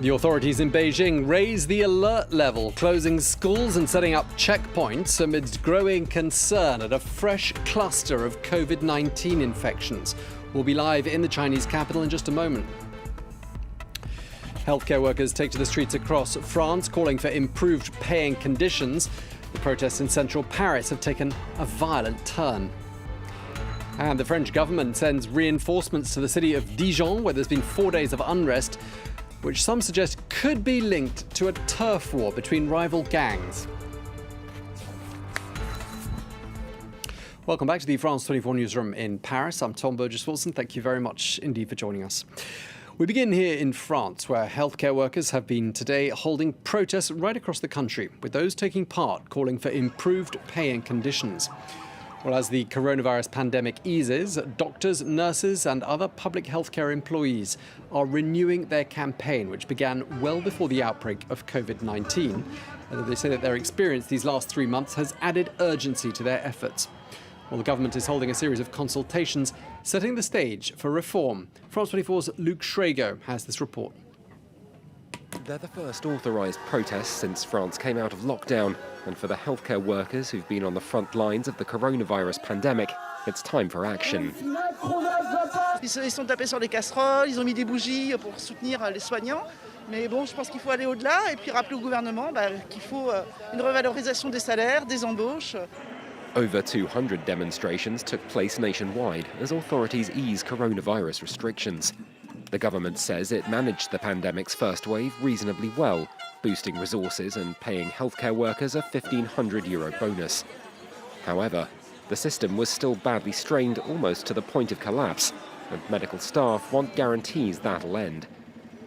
The authorities in Beijing raise the alert level, closing schools and setting up checkpoints amidst growing concern at a fresh cluster of COVID-19 infections. We'll be live in the Chinese capital in just a moment. Healthcare workers take to the streets across France, calling for improved pay and conditions. The protests in central Paris have taken a violent turn. And the French government sends reinforcements to the city of Dijon, where there's been 4 days of unrest, which some suggest could be linked to a turf war between rival gangs. Welcome back to the France 24 newsroom in Paris. I'm Tom Burgess-Wilson. Thank you very much indeed for joining us. We begin here in France, where healthcare workers have been today holding protests right across the country, with those taking part calling for improved pay and conditions. Well, as the coronavirus pandemic eases, doctors, nurses and other public healthcare employees are renewing their campaign, which began well before the outbreak of COVID-19. They say that their experience these last 3 months has added urgency to their efforts. Well, the government is holding a series of consultations, setting the stage for reform. France 24's Luc Schrago has this report. They're the first authorised protests since France came out of lockdown. And for the healthcare workers who've been on the front lines of the coronavirus pandemic, it's time for action. Ils sont tapés sur les casseroles, ils ont mis des bougies pour soutenir les soignants. Mais bon, je pense qu'il faut aller au-delà et puis rappeler au gouvernement qu'il faut une revalorisation des salaires, des embauches. Over 200 demonstrations took place nationwide as authorities ease coronavirus restrictions. The government says it managed the pandemic's first wave reasonably well, boosting resources and paying healthcare workers a €1,500 bonus. However, the system was still badly strained almost to the point of collapse, and medical staff want guarantees that'll end.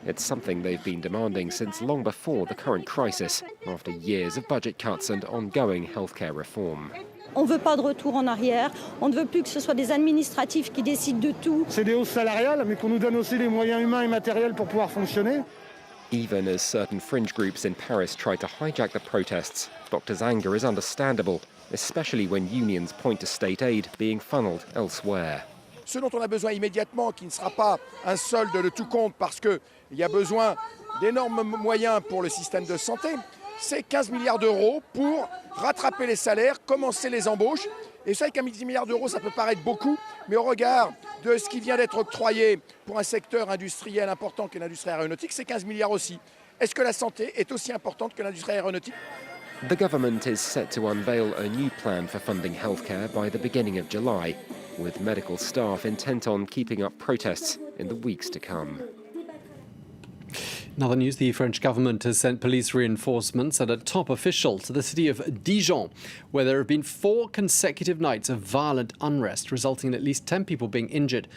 It's something they've been demanding since long before the current crisis, after years of budget cuts and ongoing healthcare reform. On ne veut pas de retour en arrière, on ne veut plus que ce soit des administratifs qui décident de tout. C'est des hausses salariales, mais qu'on nous donne aussi les moyens humains et matériels pour pouvoir fonctionner. Even as certain fringe groups in Paris try to hijack the protests, doctors' anger is understandable, especially when unions point to state aid being funneled elsewhere. Ce dont on a besoin immédiatement, qui ne sera pas un solde de tout compte parce qu'il y a besoin d'énormes moyens pour le système de santé, c'est 15 milliards d'euros pour rattraper les salaires, commencer les embauches. Et ça, avec 10 milliards d'euros, ça peut paraître beaucoup, mais au regard de ce qui vient d'être octroyé pour un secteur industriel important qu'est l'industrie aéronautique, c'est 15 milliards aussi. Est-ce que la santé est aussi importante que l'industrie aéronautique? The government is set to unveil a new plan for funding healthcare by the beginning of July, with medical staff intent on keeping up protests in the weeks to come. In other news, the French government has sent police reinforcements and a top official to the city of Dijon, where there have been 4 consecutive nights of violent unrest, resulting in at least 10 people being injured,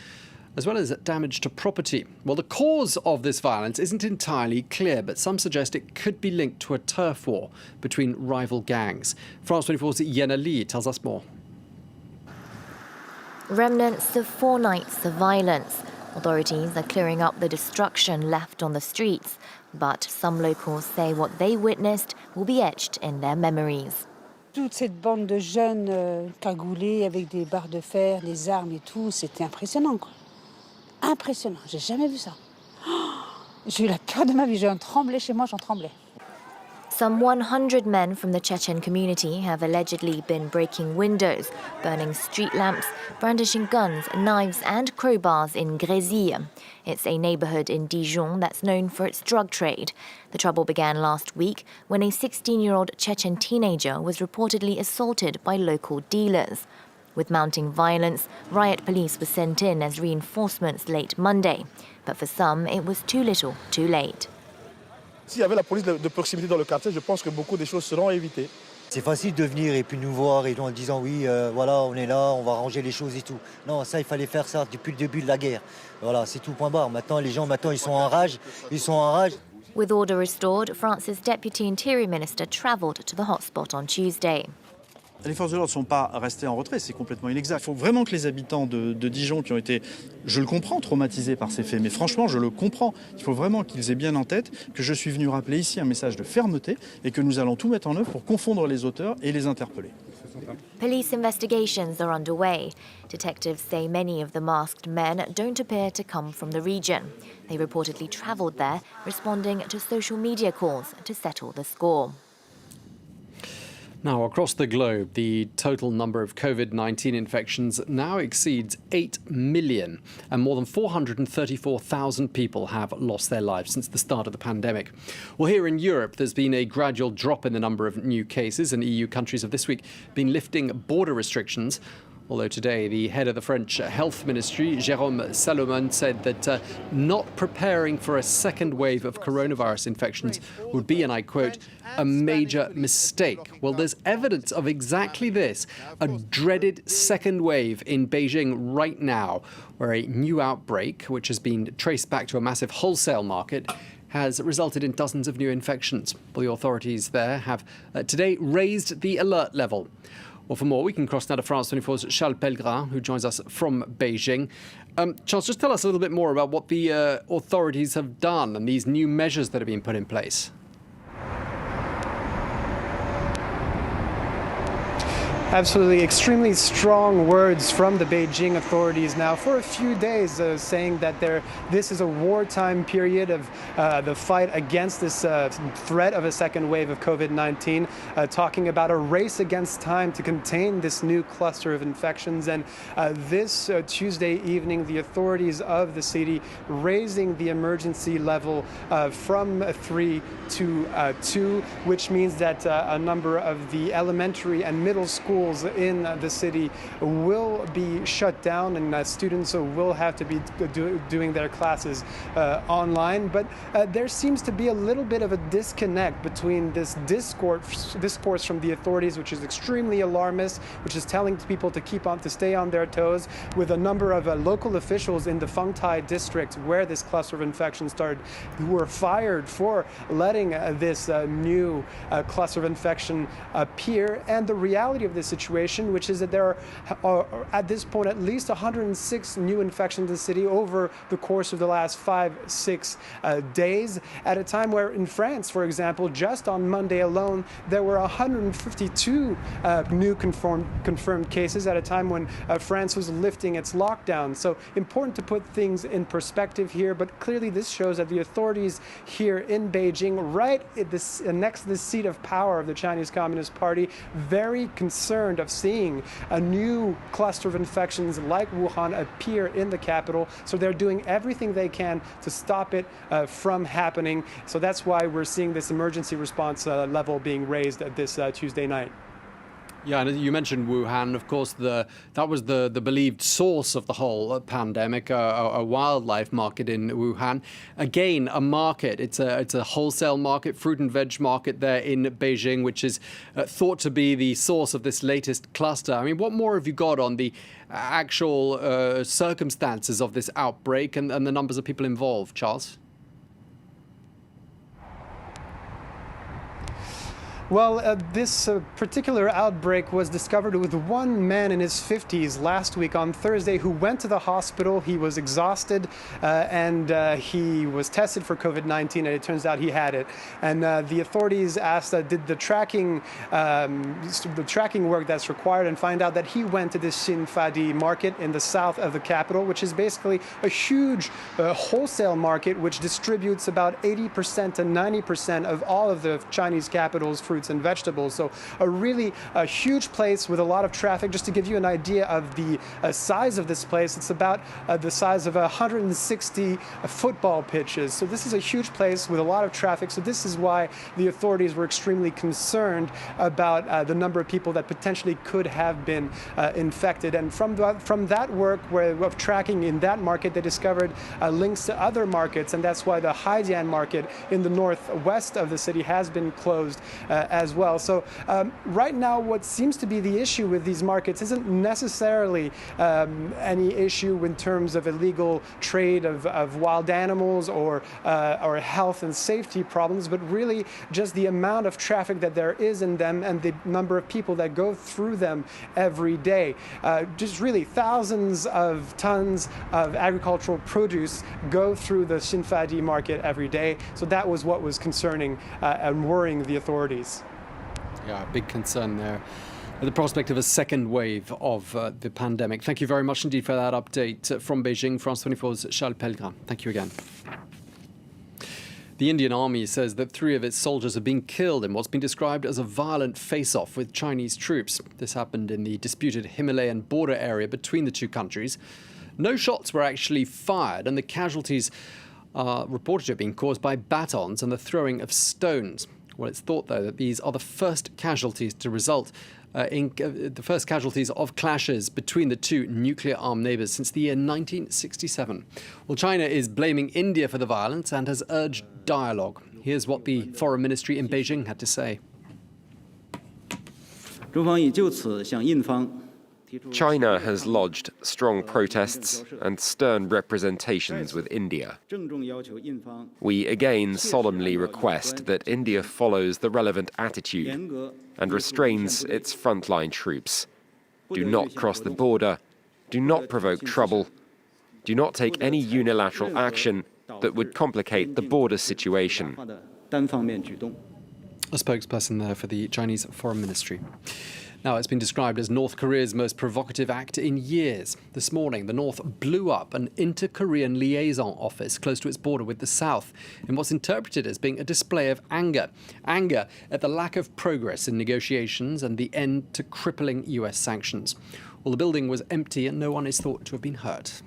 as well as damage to property. Well, the cause of this violence isn't entirely clear, but some suggest it could be linked to a turf war between rival gangs. France 24's Yenna Lee tells us more. Remnants of 4 nights of violence. Authorities are clearing up the destruction left on the streets, but some locals say what they witnessed will be etched in their memories. Toute cette bande de jeunes cagoulés avec des barres de fer, des armes et tout, c'était impressionnant, quoi. Impressionnant, j'ai jamais vu ça. J'ai eu la peur de ma vie, j'ai tremblé chez moi, j'en tremblais. Some 100 men from the Chechen community have allegedly been breaking windows, burning street lamps, brandishing guns, knives and crowbars in Grésy. It's a neighbourhood in Dijon that's known for its drug trade. The trouble began last week when a 16-year-old Chechen teenager was reportedly assaulted by local dealers. With mounting violence, riot police were sent in as reinforcements late Monday. But for some, it was too little, too late. S'il y avait la police de proximité dans le quartier, je pense que beaucoup de choses seront évitées. C'est facile de venir et puis nous voir et en disant oui, voilà, on est là, on va ranger les choses et tout. Non, ça, il fallait faire ça depuis le début de la guerre. Voilà, c'est tout, point barre. Maintenant, les gens, ils sont en rage. Ils sont en rage. With order restored, France's Deputy Interior Minister travelled to the hotspot on Tuesday. Les forces de l'ordre ne sont pas restées en retrait, c'est complètement inexact. Il faut vraiment que les habitants de Dijon qui ont été, je le comprends, traumatisés par ces faits, mais franchement, je le comprends. Il faut vraiment qu'ils aient bien en tête que je suis venu rappeler ici un message de fermeté et que nous allons tout mettre en œuvre pour confondre les auteurs et les interpeller. Police investigations are underway. Detectives say many of the masked men don't appear to come from the region. They reportedly travelled there, responding to social media calls to settle the score. Now, across the globe, the total number of COVID-19 infections now exceeds 8 million, and more than 434,000 people have lost their lives since the start of the pandemic. Well, here in Europe, there's been a gradual drop in the number of new cases, and EU countries have this week been lifting border restrictions. Although today, the head of the French Health Ministry, Jérôme Salomon, said that not preparing for a second wave of coronavirus infections would be, and I quote, a major mistake. Well, there's evidence of exactly this, a dreaded second wave in Beijing right now, where a new outbreak, which has been traced back to a massive wholesale market, has resulted in dozens of new infections. Well, the authorities there have today raised the alert level. Well, for more, we can cross now to France 24's Charles Pellegrin, who joins us from Beijing. Charles, just tell us a little bit more about what the authorities have done and these new measures that have been put in place. Absolutely, extremely strong words from the Beijing authorities now for a few days, saying that this is a wartime period of the fight against this threat of a second wave of COVID-19, talking about a race against time to contain this new cluster of infections. And this Tuesday evening, the authorities of the city raising the emergency level from 3 to 2, which means that a number of the elementary and middle schools in the city will be shut down, and students will have to be doing their classes online. But there seems to be a little bit of a disconnect between this discourse from the authorities, which is extremely alarmist, which is telling people to stay on their toes, with a number of local officials in the Fengtai district where this cluster of infection started, who were fired for letting this new cluster of infection appear. And the reality of this situation, which is that there are at this point at least 106 new infections in the city over the course of the last 5-6 days, at a time where in France, for example, just on Monday alone, there were 152 new confirmed cases at a time when France was lifting its lockdown. So important to put things in perspective here, but clearly this shows that the authorities here in Beijing, right next to the seat of power of the Chinese Communist Party, very concerned of seeing a new cluster of infections like Wuhan appear in the capital. So they're doing everything they can to stop it from happening. So that's why we're seeing this emergency response level being raised this Tuesday night. Yeah, and you mentioned Wuhan. Of course, that was the believed source of the whole pandemic, a wildlife market in Wuhan. Again, a market. It's a wholesale market, fruit and veg market there in Beijing, which is thought to be the source of this latest cluster. I mean, what more have you got on the actual circumstances of this outbreak and the numbers of people involved, Charles? Well, this particular outbreak was discovered with one man in his 50s last week on Thursday who went to the hospital. He was exhausted and he was tested for COVID-19, and it turns out he had it. And the authorities asked, did the tracking work that's required, and find out that he went to this Xinfadi market in the south of the capital, which is basically a huge wholesale market which distributes about 80% to 90% of all of the Chinese capital's fruits and vegetables. So a huge place with a lot of traffic. Just to give you an idea of the size of this place, it's about the size of 160 football pitches. So this is a huge place with a lot of traffic. So this is why the authorities were extremely concerned about the number of people that potentially could have been infected. And from that work of tracking in that market, they discovered links to other markets, and that's why the Haidian market in the northwest of the city has been closed as well. So right now, what seems to be the issue with these markets isn't necessarily any issue in terms of illegal trade of wild animals or health and safety problems, but really just the amount of traffic that there is in them and the number of people that go through them every day. Just really thousands of tons of agricultural produce go through the Xinfadi market every day. So that was what was concerning and worrying the authorities. Yeah, big concern there. the prospect of a second wave of the pandemic. Thank you very much indeed for that update from Beijing. France 24's Charles Pellegrin. Thank you again. The Indian Army says that 3 of its soldiers have been killed in what's been described as a violent face-off with Chinese troops. This happened in the disputed Himalayan border area between the two countries. No shots were actually fired, and the casualties are reported to have been caused by batons and the throwing of stones. Well, it's thought, though, that these are the first casualties to result the first casualties of clashes between the two nuclear-armed neighbours since the year 1967. Well, China is blaming India for the violence and has urged dialogue. Here's what the Foreign Ministry in Beijing had to say. China has lodged strong protests and stern representations with India. We again solemnly request that India follows the relevant attitude and restrains its frontline troops. Do not cross the border, do not provoke trouble, do not take any unilateral action that would complicate the border situation. A spokesperson there for the Chinese Foreign Ministry. Now, it's been described as North Korea's most provocative act in years. This morning, the North blew up an inter-Korean liaison office close to its border with the South in what's interpreted as being a display of anger. Anger at the lack of progress in negotiations and the end to crippling US sanctions. Well, the building was empty and no one is thought to have been hurt.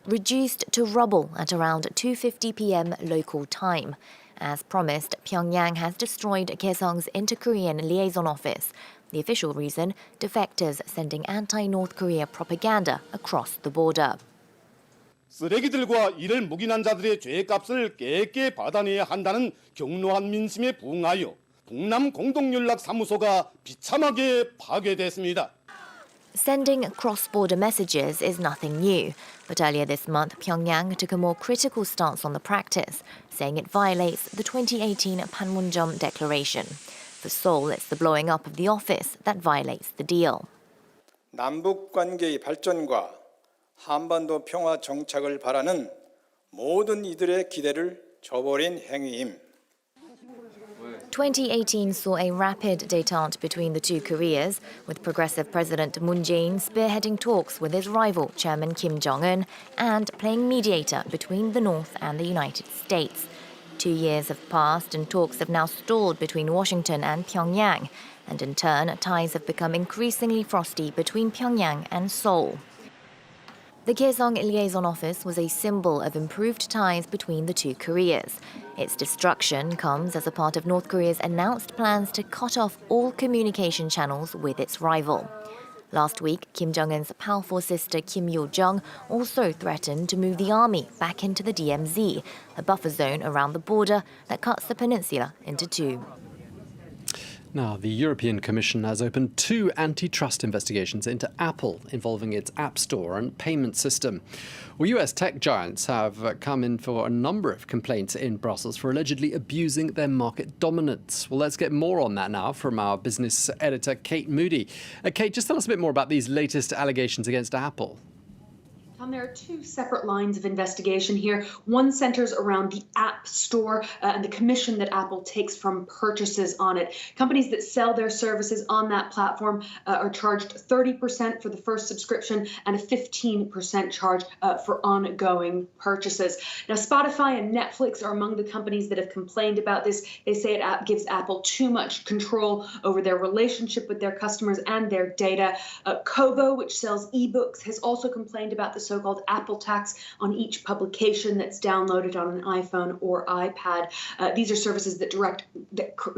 Reduced to rubble at around 2:50 p.m. local time. As promised, Pyongyang has destroyed Kaesong's inter-Korean liaison office. The official reason, defectors sending anti-North Korea propaganda across the border. 쓰레기들과 이를 묵인한 자들의 죄값을 깨끗이 받아내야 한다는 격노한 민심에 부응하여 북남 공동연락사무소가 비참하게 파괴됐습니다. Sending cross-border messages is nothing new, but earlier this month, Pyongyang took a more critical stance on the practice, saying it violates the 2018 Panmunjom Declaration. For Seoul, it's the blowing up of the office that violates the deal. 남북 관계의 발전과 한반도 평화 정착을 바라는 모든 이들의 기대를 저버린 행위임. 2018 saw a rapid détente between the two Koreas, with progressive President Moon Jae-in spearheading talks with his rival Chairman Kim Jong-un and playing mediator between the North and the United States. 2 years have passed and talks have now stalled between Washington and Pyongyang, and in turn, ties have become increasingly frosty between Pyongyang and Seoul. The Kaesong Liaison Office was a symbol of improved ties between the two Koreas. Its destruction comes as a part of North Korea's announced plans to cut off all communication channels with its rival. Last week, Kim Jong-un's powerful sister Kim Yo-jong also threatened to move the army back into the DMZ, a buffer zone around the border that cuts the peninsula into two. Now, the European Commission has opened 2 antitrust investigations into Apple involving its App Store and payment system. Well, US tech giants have come in for a number of complaints in Brussels for allegedly abusing their market dominance. Well, let's get more on that now from our business editor, Kate Moody. Kate, just tell us a bit more about these latest allegations against Apple. There are 2 separate lines of investigation here. One centers around the App Store and the commission that Apple takes from purchases on it. Companies that sell their services on that platform are charged 30% for the first subscription and a 15% charge for ongoing purchases. Now, Spotify and Netflix are among the companies that have complained about this. They say it gives Apple too much control over their relationship with their customers and their data. Kobo, which sells ebooks, has also complained about the so-called Apple tax on each publication that's downloaded on an iPhone or iPad. These are services that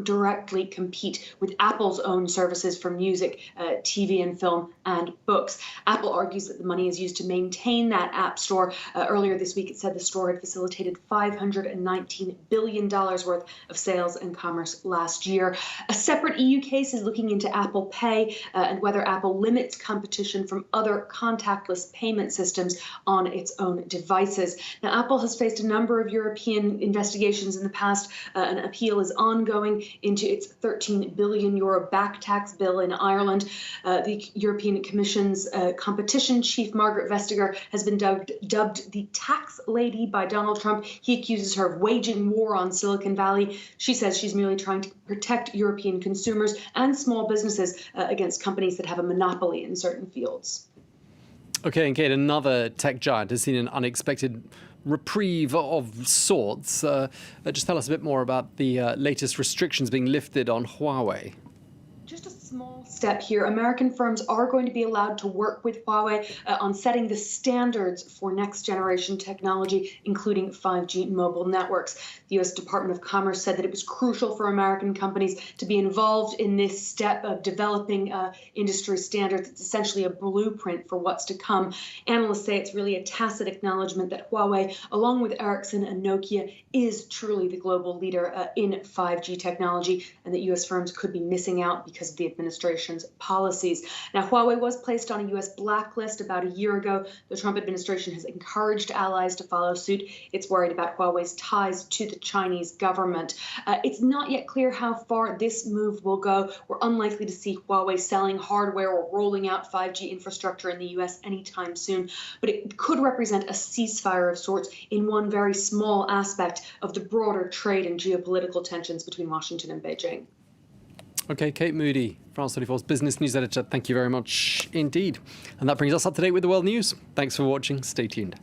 directly compete with Apple's own services for music, TV and film, and books. Apple argues that the money is used to maintain that App Store. Earlier this week, it said the store had facilitated $519 billion worth of sales and commerce last year. A separate EU case is looking into Apple Pay and whether Apple limits competition from other contactless payment systems systems on its own devices. Now, Apple has faced a number of European investigations in the past. An appeal is ongoing into its €13 billion back tax bill in Ireland. The European Commission's competition chief, Margaret Vestager, has been dubbed the tax lady by Donald Trump. He accuses her of waging war on Silicon Valley. She says she's merely trying to protect European consumers and small businesses against companies that have a monopoly in certain fields. OK, and Kate, another tech giant has seen an unexpected reprieve of sorts. Just tell us a bit more about the latest restrictions being lifted on Huawei. Just a small step here. American firms are going to be allowed to work with Huawei on setting the standards for next generation technology, including 5G mobile networks. The U.S. Department of Commerce said that it was crucial for American companies to be involved in this step of developing industry standards. It's essentially a blueprint for what's to come. Analysts say it's really a tacit acknowledgement that Huawei, along with Ericsson and Nokia, is truly the global leader in 5G technology, and that U.S. firms could be missing out because of the administration's policies. Now, Huawei was placed on a U.S. blacklist about a year ago. The Trump administration has encouraged allies to follow suit. It's worried about Huawei's ties to the Chinese government. It's not yet clear how far this move will go. We're unlikely to see Huawei selling hardware or rolling out 5G infrastructure in the U.S. anytime soon, but it could represent a ceasefire of sorts in one very small aspect of the broader trade and geopolitical tensions between Washington and Beijing. OK, Kate Moody, France 24's business news editor. Thank you very much indeed. And that brings us up to date with the world news. Thanks for watching. Stay tuned.